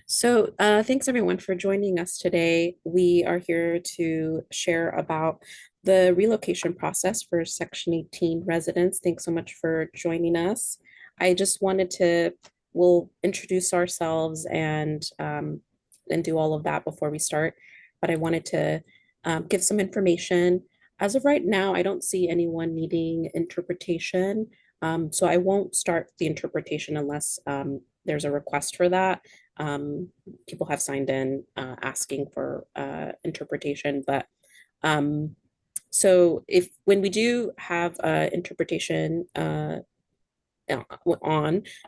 Thanks everyone for joining us today. We are here to share about the relocation process for Section 18 residents. Thanks so much for joining us. I just wanted to, we'll introduce ourselves and do all of that before we start. But I wanted to give some information. As of right now, I don't see anyone needing interpretation. So I won't start the interpretation unless there's a request for that. um, People have signed in asking for interpretation, but so if when we do have interpretation on,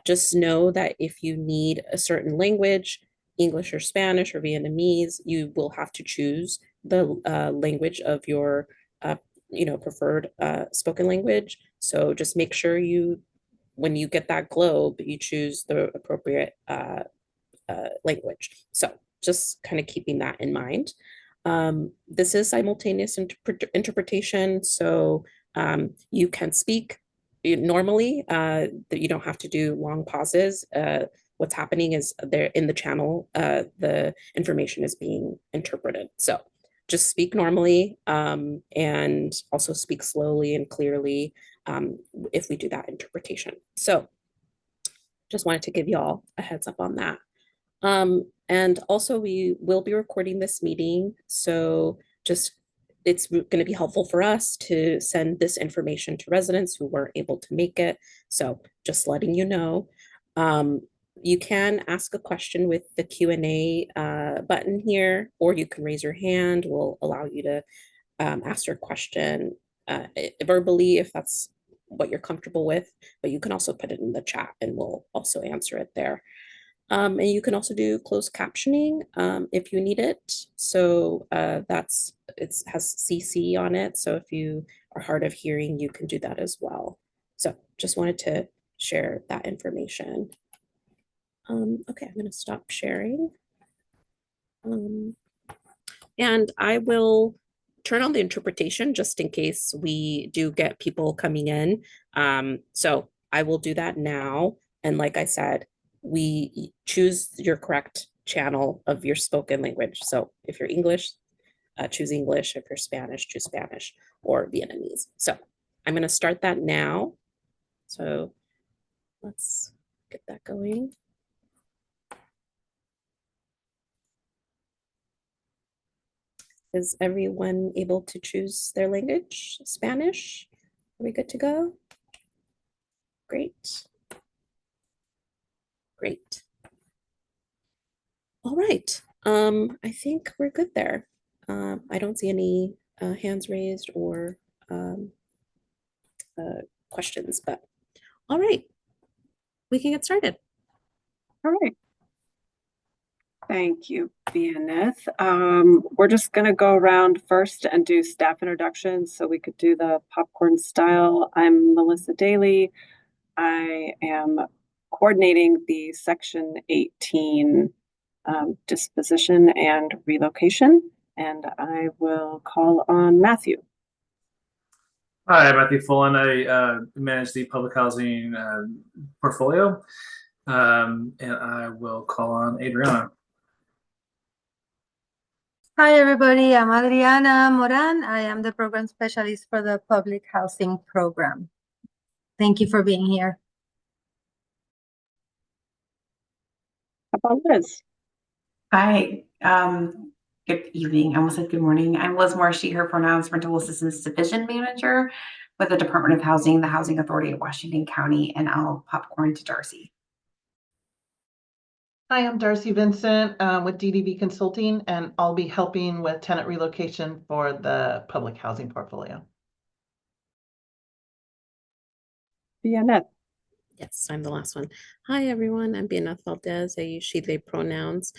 just know that if you need a certain language, English or Spanish or Vietnamese, you will have to choose the language of your preferred spoken language. So just make sure when you get that globe, you choose the appropriate language. So just kind of keeping that in mind. This is simultaneous interpretation, so you can speak normally. That you don't have to do long pauses. What's happening is there in the channel, the information is being interpreted. So just speak normally, and also speak slowly and clearly if we do that interpretation. So just wanted to give you all a heads up on that. And also we will be recording this meeting, so just it's going to be helpful for us to send this information to residents who weren't able to make it. So just letting you know. You can ask a question with the Q&A button here, or you can raise your hand. We'll allow you to ask your question verbally if that's what you're comfortable with, but you can also put it in the chat and we'll also answer it there. And you can also do closed captioning if you need it. So it has CC on it. So if you are hard of hearing, you can do that as well. So just wanted to share that information. Okay, I'm going to stop sharing. And I will turn on the interpretation just in case we do get people coming in. So I will do that now. And like I said, we choose your correct channel of your spoken language. So if you're English, choose English. If you're Spanish, choose Spanish or Vietnamese. So I'm going to start that now. So let's get that going. Is everyone able to choose their language? Spanish? Are we good to go? Great. Great. All right. I think we're good there. I don't see any hands raised or questions, but all right. We can get started. All right. Thank you, Beaneth. We're just going to go around first and do staff introductions so we could do the popcorn style. I'm Melissa Daly. I am coordinating the Section 18 disposition and relocation, and I will call on Matthew. Hi, I'm Matthew Fullen. I manage the public housing portfolio, and I will call on Adriana. Hi, everybody. I'm Adriana Moran. I am the program specialist for the public housing program. Thank you for being here. How about Liz? Hi, good evening. I almost said good morning. I'm Liz Moore, she, her pronouns, Rental Assistance Division Manager with the Department of Housing, the Housing Authority of Washington County, and I'll popcorn to Darcy. Hi, I'm Darcy Vincent with DDB Consulting, and I'll be helping with tenant relocation for the public housing portfolio. Beaneth. Yes, I'm the last one. Hi, everyone. I'm Beaneth Valdez. I use she, they pronouns.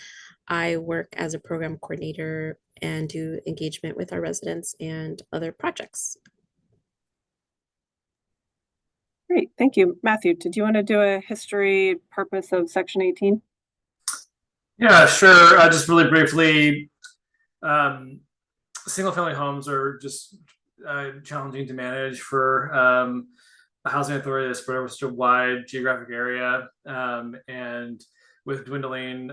I work as a program coordinator and do engagement with our residents and other projects. Great, thank you. Matthew, did you want to do a history purpose of Section 18? Yeah, sure. Just really briefly, single family homes are just challenging to manage for housing authority that's spread over such a wide geographic area, and with dwindling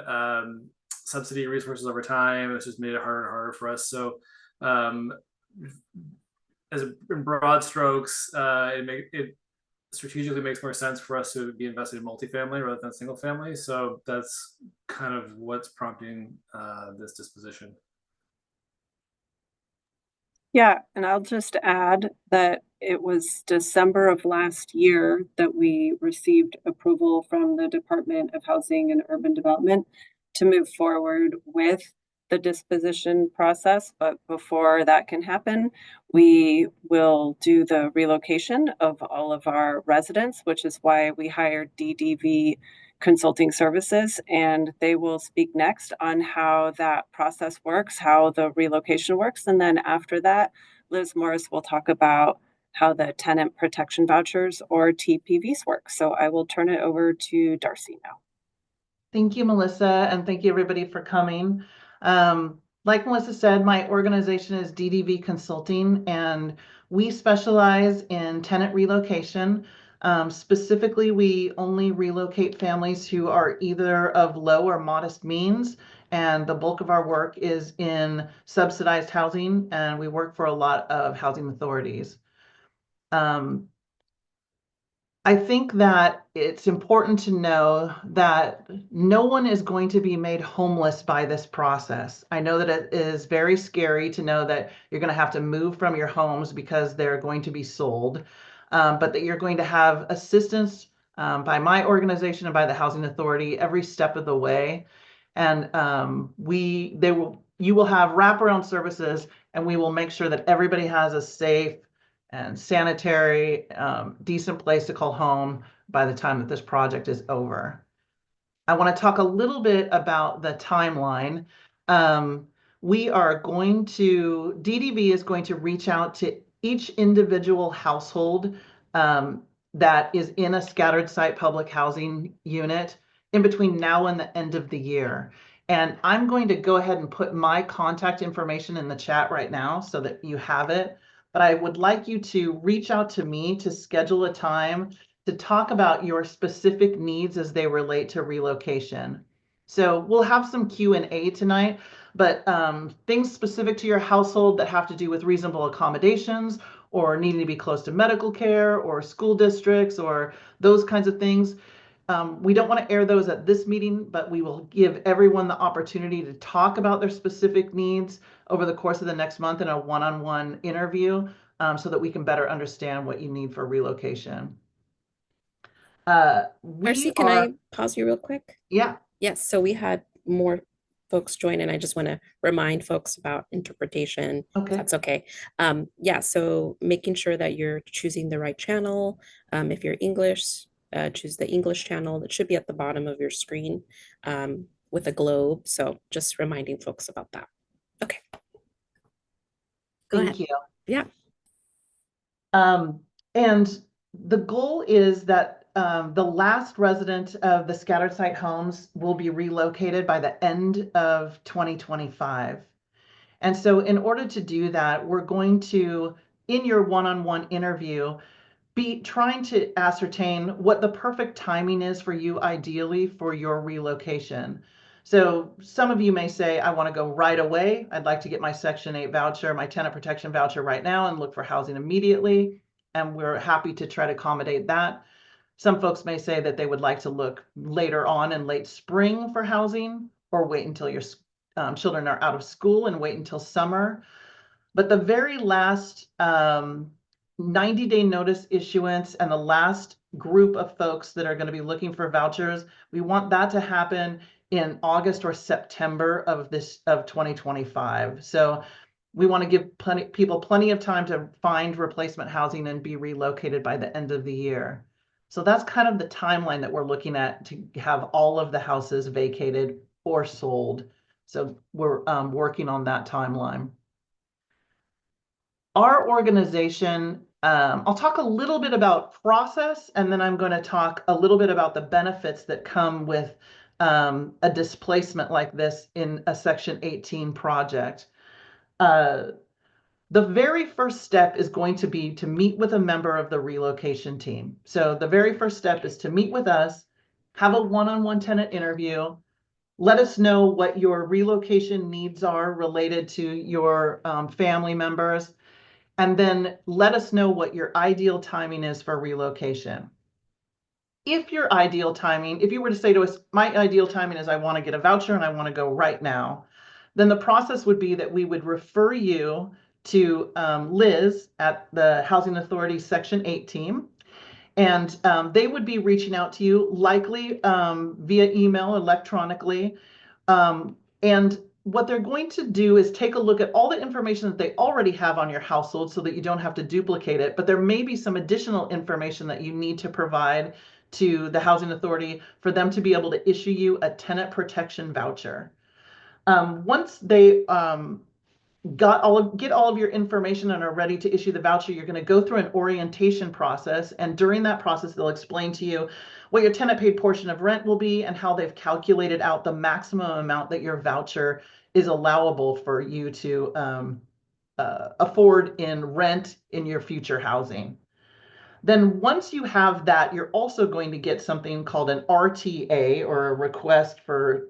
subsidy resources over time, it's just made it harder and harder for us. So, in broad strokes, it strategically makes more sense for us to be invested in multifamily rather than single family. So that's kind of what's prompting this disposition. Yeah, and I'll just add that it was December of last year that we received approval from the Department of Housing and Urban Development to move forward with the disposition process. But before that can happen, we will do the relocation of all of our residents, which is why we hired DDV Consulting Services, and they will speak next on how that process works, how the relocation works. And then after that, Liz Morris will talk about how the tenant protection vouchers or TPVs work. So I will turn it over to Darcy now. Thank you, Melissa, and thank you everybody for coming. Like Melissa said, my organization is DDV Consulting, and we specialize in tenant relocation. Specifically, we only relocate families who are either of low or modest means, and the bulk of our work is in subsidized housing, and we work for a lot of housing authorities. I think that it's important to know that no one is going to be made homeless by this process. I know that it is very scary to know that you're going to have to move from your homes because they're going to be sold, but that you're going to have assistance by my organization and by the Housing Authority every step of the way. And you will have wraparound services, and we will make sure that everybody has a safe and sanitary, decent place to call home by the time that this project is over. I want to talk a little bit about the timeline. DDV is going to reach out to each individual household that is in a scattered site public housing unit in between now and the end of the year. And I'm going to go ahead and put my contact information in the chat right now so that you have it. But I would like you to reach out to me to schedule a time to talk about your specific needs as they relate to relocation. So we'll have some Q&A tonight, but things specific to your household that have to do with reasonable accommodations or needing to be close to medical care or school districts or those kinds of things. We don't want to air those at this meeting, but we will give everyone the opportunity to talk about their specific needs over the course of the next month in a one-on-one interview so that we can better understand what you need for relocation. Darcy, can I pause you real quick? Yeah. Yes, so we had more folks join, and I just want to remind folks about interpretation. Okay. That's okay. Yeah, so making sure that you're choosing the right channel. If you're English, choose the English channel that should be at the bottom of your screen with a globe. So just reminding folks about that. Okay. Thank you. Yeah. And the goal is that the last resident of the scattered site homes will be relocated by the end of 2025. And so in order to do that, we're going to, in your one-on-one interview, be trying to ascertain what the perfect timing is for you ideally for your relocation. So some of you may say, I want to go right away. I'd like to get my Section 8 voucher, my tenant protection voucher right now and look for housing immediately. And we're happy to try to accommodate that. Some folks may say that they would like to look later on in late spring for housing or wait until your children are out of school and wait until summer. But the very last 90-day notice issuance and the last group of folks that are going to be looking for vouchers, we want that to happen in August or September of 2025. So we want to give people plenty of time to find replacement housing and be relocated by the end of the year. So that's kind of the timeline that we're looking at to have all of the houses vacated or sold. So we're working on that timeline. Our organization, I'll talk a little bit about process, and then I'm going to talk a little bit about the benefits that come with a displacement like this in a Section 18 project. The very first step is going to be to meet with a member of the relocation team. So the very first step is to meet with us, have a one-on-one tenant interview, let us know what your relocation needs are related to your family members, and then let us know what your ideal timing is for relocation. If your ideal timing, if you were to say to us, my ideal timing is I want to get a voucher and I want to go right now, then the process would be that we would refer you to Liz at the Housing Authority Section 8 team. And they would be reaching out to you likely via email, electronically. And what they're going to do is take a look at all the information that they already have on your household so that you don't have to duplicate it. But there may be some additional information that you need to provide to the Housing Authority for them to be able to issue you a tenant protection voucher. Once they get all of your information and are ready to issue the voucher, you're going to go through an orientation process. And during that process, they'll explain to you what your tenant paid portion of rent will be and how they've calculated out the maximum amount that your voucher is allowable for you to afford in rent in your future housing. Then once you have that, you're also going to get something called an RTA, or a request for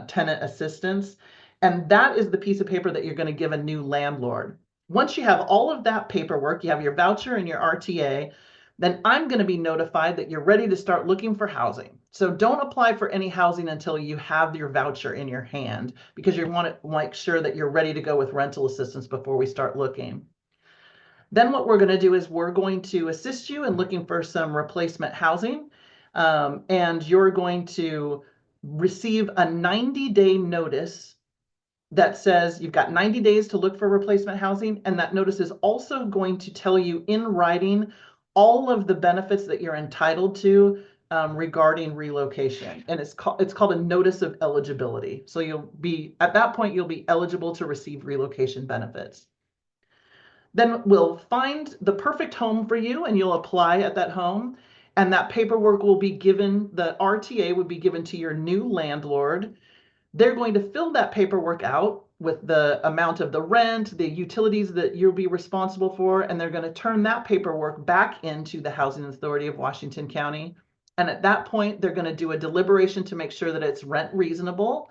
tenant assistance. And that is the piece of paper that you're going to give a new landlord. Once you have all of that paperwork, you have your voucher and your RTA, then I'm going to be notified that you're ready to start looking for housing. So don't apply for any housing until you have your voucher in your hand, because you want to make sure that you're ready to go with rental assistance before we start looking. Then what we're going to do is we're going to assist you in looking for some replacement housing. And you're going to receive a 90-day notice that says you've got 90 days to look for replacement housing. And that notice is also going to tell you in writing all of the benefits that you're entitled to regarding relocation. And it's called a notice of eligibility. So at that point, you'll be eligible to receive relocation benefits. Then we'll find the perfect home for you and you'll apply at that home. And that paperwork will be given, the RTA would be given to your new landlord. They're going to fill that paperwork out with the amount of the rent, the utilities that you'll be responsible for, and they're going to turn that paperwork back into the Housing Authority of Washington County. And at that point, they're going to do a deliberation to make sure that it's rent reasonable.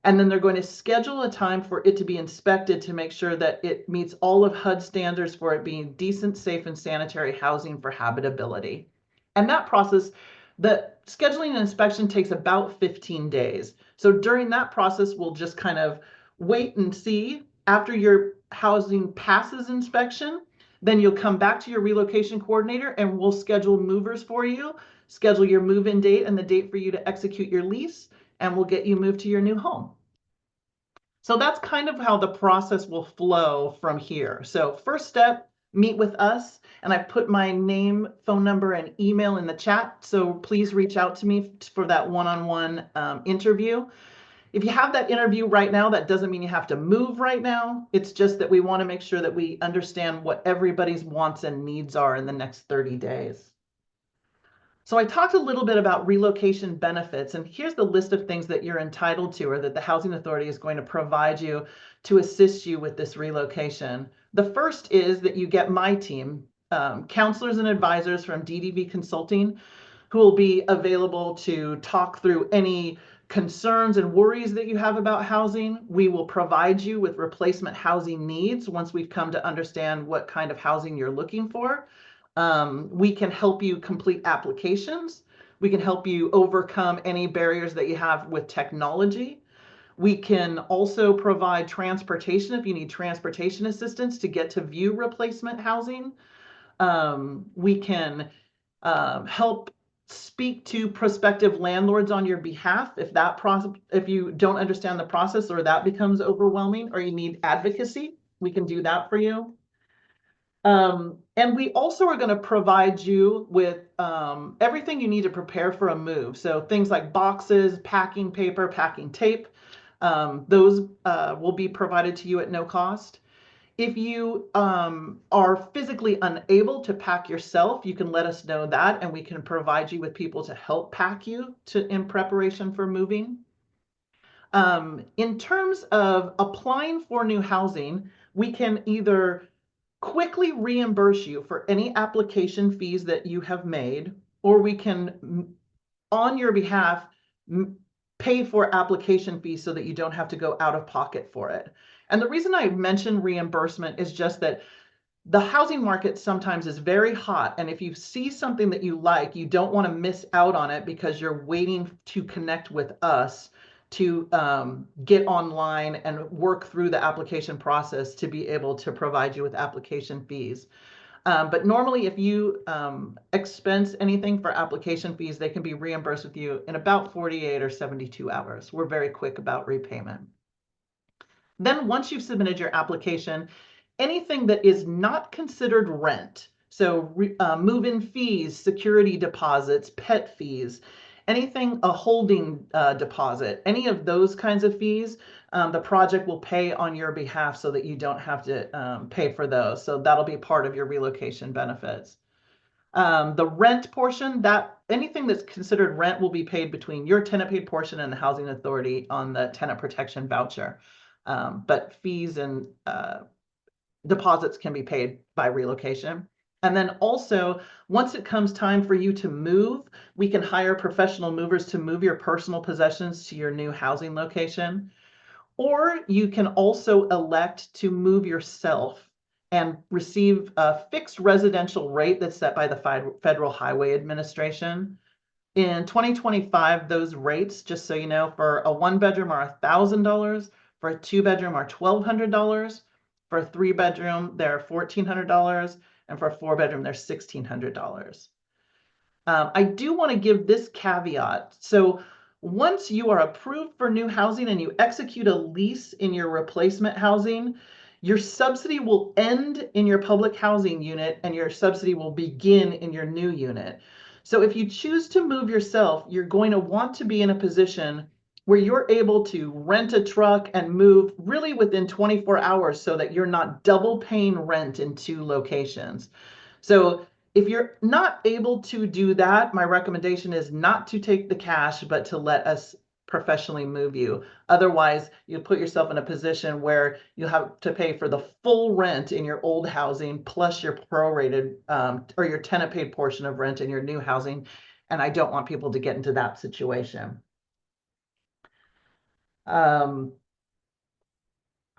And then they're going to schedule a time for it to be inspected to make sure that it meets all of HUD standards for it being decent, safe, and sanitary housing for habitability. And that process, the scheduling and inspection takes about 15 days. So during that process, we'll just kind of wait and see. After your housing passes inspection, then you'll come back to your relocation coordinator and we'll schedule movers for you, schedule your move-in date and the date for you to execute your lease, and we'll get you moved to your new home. So that's kind of how the process will flow from here. So first step, meet with us. And I put my name, phone number, and email in the chat. So please reach out to me for that one-on-one interview. If you have that interview right now, that doesn't mean you have to move right now. It's just that we want to make sure that we understand what everybody's wants and needs are in the next 30 days. So I talked a little bit about relocation benefits, and here's the list of things that you're entitled to or that the Housing Authority is going to provide you to assist you with this relocation. The first is that you get my team, counselors and advisors from DDV Consulting, who will be available to talk through any concerns and worries that you have about housing. We will provide you with replacement housing needs once we've come to understand what kind of housing you're looking for. We can help you complete applications. We can help you overcome any barriers that you have with technology. We can also provide transportation if you need transportation assistance to get to view replacement housing. We can help speak to prospective landlords on your behalf if you don't understand the process or that becomes overwhelming or you need advocacy. We can do that for you. And we also are going to provide you with everything you need to prepare for a move. So things like boxes, packing paper, packing tape, those will be provided to you at no cost. If you are physically unable to pack yourself, you can let us know that, and we can provide you with people to help pack you in preparation for moving. In terms of applying for new housing, we can either quickly reimburse you for any application fees that you have made, or we can, on your behalf, pay for application fees so that you don't have to go out of pocket for it. And the reason I mention reimbursement is just that the housing market sometimes is very hot. And if you see something that you like, you don't want to miss out on it because you're waiting to connect with us to get online and work through the application process to be able to provide you with application fees. But normally if you expense anything for application fees, they can be reimbursed with you in about 48 or 72 hours. We're very quick about repayment. Then once you've submitted your application, anything that is not considered rent, so move-in fees, security deposits, pet fees, anything, a holding deposit, any of those kinds of fees, the project will pay on your behalf so that you don't have to pay for those. So that'll be part of your relocation benefits. The rent portion, that anything that's considered rent will be paid between your tenant paid portion and the housing authority on the tenant protection voucher. But fees and deposits can be paid by relocation. And then also, once it comes time for you to move, we can hire professional movers to move your personal possessions to your new housing location. Or you can also elect to move yourself and receive a fixed residential rate that's set by the Federal Highway Administration. In 2025, those rates, just so you know, for a 1-bedroom are $1,000, for a 2-bedroom are $1,200, for a 3-bedroom, they're $1,400, and for a 4-bedroom, they're $1,600. I do want to give this caveat. So once you are approved for new housing and you execute a lease in your replacement housing, your subsidy will end in your public housing unit and your subsidy will begin in your new unit. So if you choose to move yourself, you're going to want to be in a position where you're able to rent a truck and move really within 24 hours so that you're not double paying rent in 2 locations. So if you're not able to do that, my recommendation is not to take the cash, but to let us professionally move you. Otherwise, you'll put yourself in a position where you have to pay for the full rent in your old housing plus your prorated or your tenant paid portion of rent in your new housing. And I don't want people to get into that situation.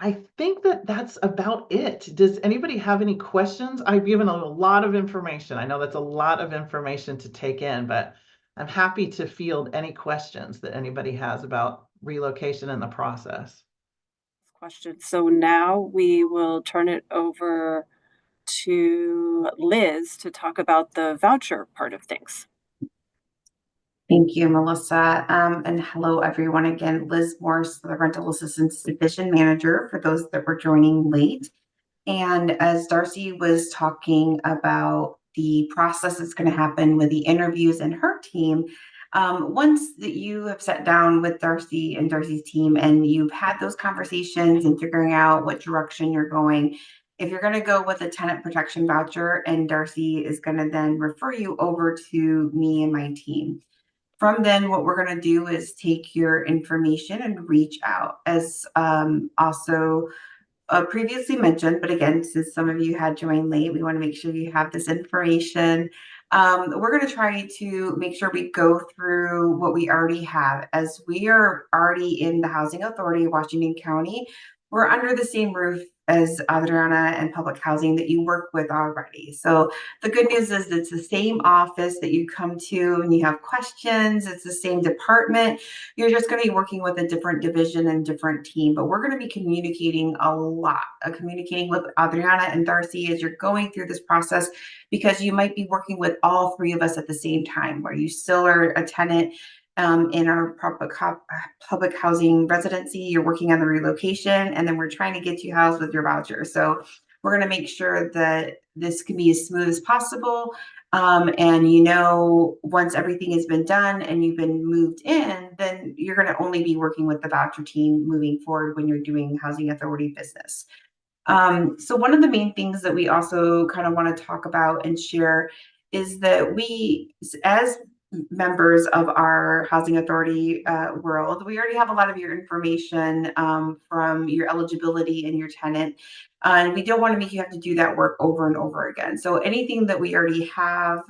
I think that that's about it. Does anybody have any questions? I've given a lot of information. I know that's a lot of information to take in, but I'm happy to field any questions that anybody has about relocation and the process. Question. So now we will turn it over to Liz to talk about the voucher part of things. Thank you, Melissa. And hello, everyone. Again, Liz Morse, the Rental Assistance Division Manager, for those that were joining late. And as Darcy was talking about the process that's going to happen with the interviews and her team, once that you have sat down with Darcy and Darcy's team and you've had those conversations and figuring out what direction you're going, if you're going to go with a tenant protection voucher, and Darcy is going to then refer you over to me and my team. From then, what we're going to do is take your information and reach out. As also previously mentioned, but again, since some of you had joined late, we want to make sure you have this information. We're going to try to make sure we go through what we already have. As we are already in the Housing Authority of Washington County, we're under the same roof as Adriana and Public Housing that you work with already. So the good news is it's the same office that you come to and you have questions. It's the same department. You're just going to be working with a different division and different team, but we're going to be communicating a lot, communicating with Adriana and Darcy as you're going through this process, because you might be working with all 3 of us at the same time, where you still are a tenant in our public housing residency, you're working on the relocation, and then we're trying to get you housed with your voucher. So we're going to make sure that this can be as smooth as possible. And once everything has been done and you've been moved in, then you're going to only be working with the voucher team moving forward when you're doing housing authority business. So one of the main things that we also kind of want to talk about and share is that we, as members of our housing authority world, we already have a lot of your information from your eligibility and your tenant. And we don't want to make you have to do that work over and over again. So anything that we already have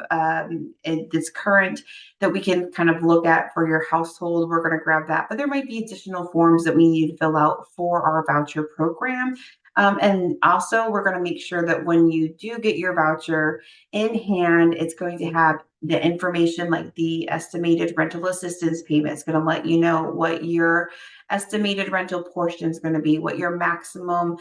in this current that we can kind of look at for your household, we're going to grab that. But there might be additional forms that we need to fill out for our voucher program. And also, we're going to make sure that when you do get your voucher in hand, it's going to have the information like the estimated rental assistance payment. It's going to let you know what your estimated rental portion is going to be, what your maximum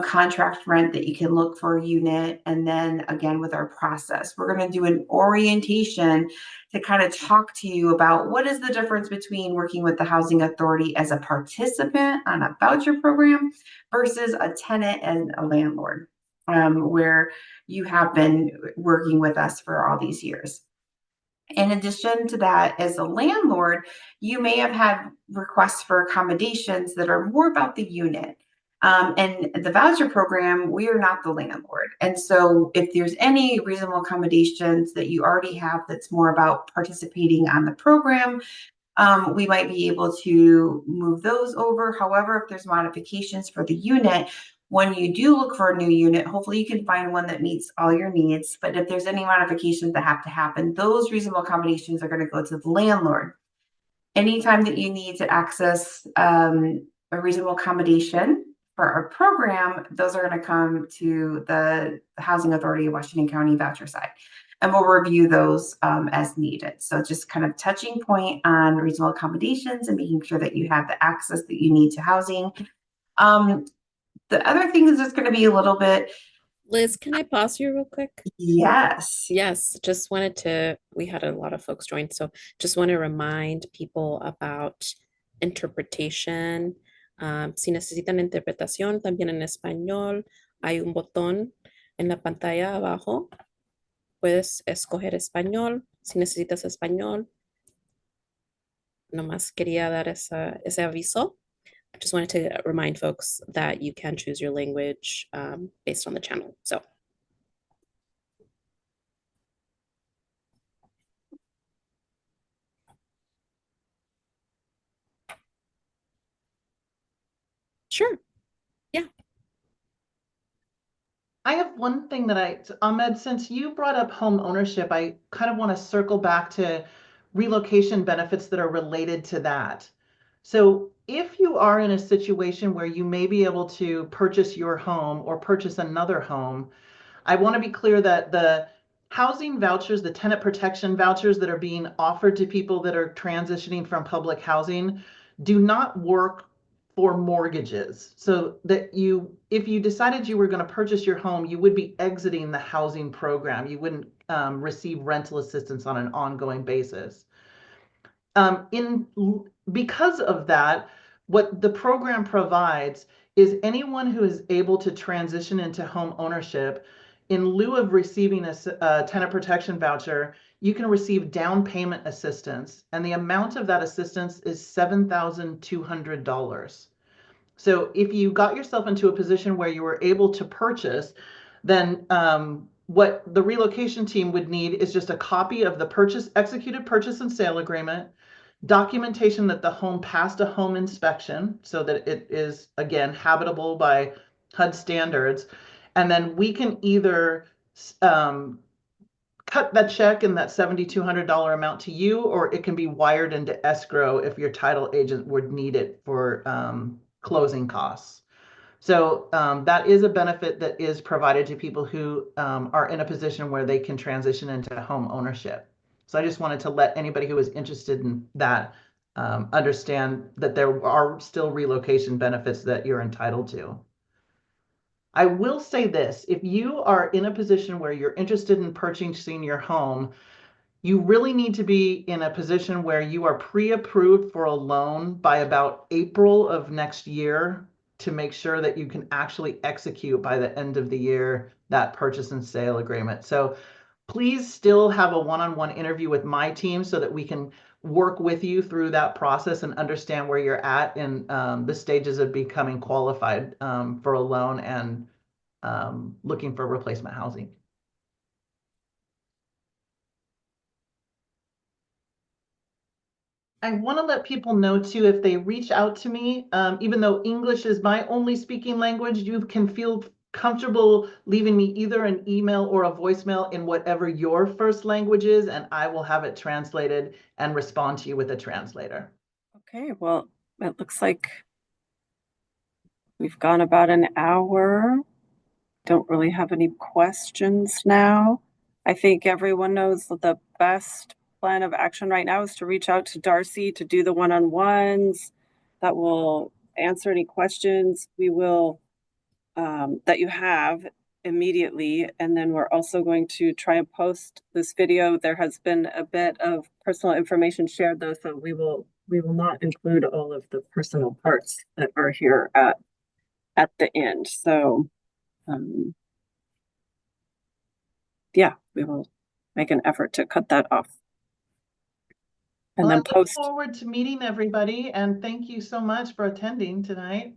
contract rent that you can look for a unit. And then again, with our process, we're going to do an orientation to kind of talk to you about what is the difference between working with the housing authority as a participant on a voucher program versus a tenant and a landlord, where you have been working with us for all these years. In addition to that, as a landlord, you may have had requests for accommodations that are more about the unit. And the voucher program, we are not the landlord. And so if there's any reasonable accommodations that you already have that's more about participating on the program, we might be able to move those over. However, if there's modifications for the unit, when you do look for a new unit, hopefully you can find one that meets all your needs. But if there's any modifications that have to happen, those reasonable accommodations are going to go to the landlord. Anytime that you need to access a reasonable accommodation for our program, those are going to come to the Housing Authority of Washington County voucher side. And we'll review those as needed. So just kind of touching point on reasonable accommodations and making sure that you have the access that you need to housing. The other thing is it's going to be a little bit. Liz, can I pause you real quick? Yes. Yes, just wanted to, we had a lot of folks join, so just want to remind people about interpretation. Si necesitan interpretación también en español, hay un botón en la pantalla abajo. Puedes escoger español. Si necesitas español, nomás quería dar ese aviso. I just wanted to remind folks that you can choose your language based on the channel. So. Sure. Yeah. I have one thing that Ahmed, since you brought up home ownership, I kind of want to circle back to relocation benefits that are related to that. So if you are in a situation where you may be able to purchase your home or purchase another home, I want to be clear that the housing vouchers, the tenant protection vouchers that are being offered to people that are transitioning from public housing do not work for mortgages. So that if you decided you were going to purchase your home, you would be exiting the housing program. You wouldn't receive rental assistance on an ongoing basis. Because of that, what the program provides is anyone who is able to transition into home ownership, in lieu of receiving a tenant protection voucher, you can receive down payment assistance, and the amount of that assistance is $7,200. So if you got yourself into a position where you were able to purchase, then what the relocation team would need is just a copy of the executed purchase and sale agreement, documentation that the home passed a home inspection so that it is, again, habitable by HUD standards. And then we can either cut that check and that $7,200 amount to you, or it can be wired into escrow if your title agent would need it for closing costs. So that is a benefit that is provided to people who are in a position where they can transition into home ownership. So I just wanted to let anybody who is interested in that understand that there are still relocation benefits that you're entitled to. I will say this, if you are in a position where you're interested in purchasing your home, you really need to be in a position where you are pre-approved for a loan by about April of next year to make sure that you can actually execute by the end of the year that purchase and sale agreement. So please still have a one-on-one interview with my team so that we can work with you through that process and understand where you're at in the stages of becoming qualified for a loan and looking for replacement housing. I want to let people know too, if they reach out to me, even though English is my only speaking language, you can feel comfortable leaving me either an email or a voicemail in whatever your first language is, and I will have it translated and respond to you with a translator. Okay, well, it looks like we've gone about an hour. Don't really have any questions now. I think everyone knows that the best plan of action right now is to reach out to Darcy to do the one-on-ones that will answer any questions we will that you have immediately. And then we're also going to try and post this video. There has been a bit of personal information shared though, so we will not include all of the personal parts that are here at the end. So yeah, we will make an effort to cut that off. And Well, then I look post. forward to meeting everybody, and thank you so much for attending tonight.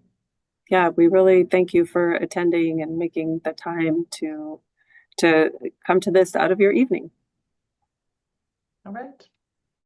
Yeah, we really thank you for attending and making the time to come to this out of your evening. All right.